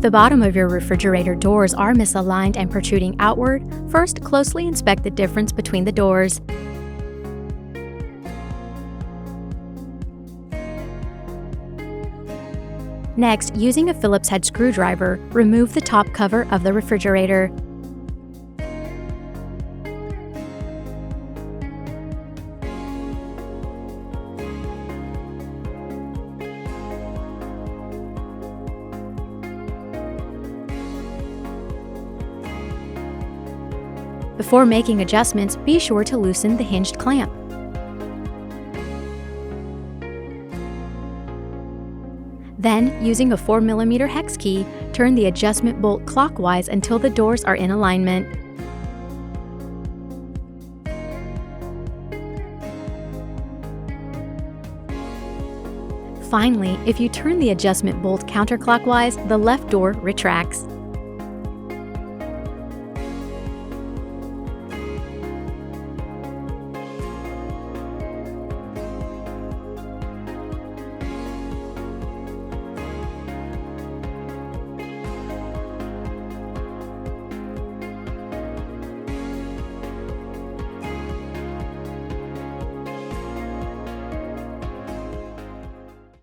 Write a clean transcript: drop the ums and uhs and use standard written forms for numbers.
the bottom of your refrigerator doors are misaligned and protruding outward, first closely inspect the difference between the doors. Next, using a Phillips head screwdriver, remove the top cover of the refrigerator. Before making adjustments, be sure to loosen the hinged clamp. Then, using a 4mm hex key, turn the adjustment bolt clockwise until the doors are in alignment. Finally, if you turn the adjustment bolt counterclockwise, the left door retracts.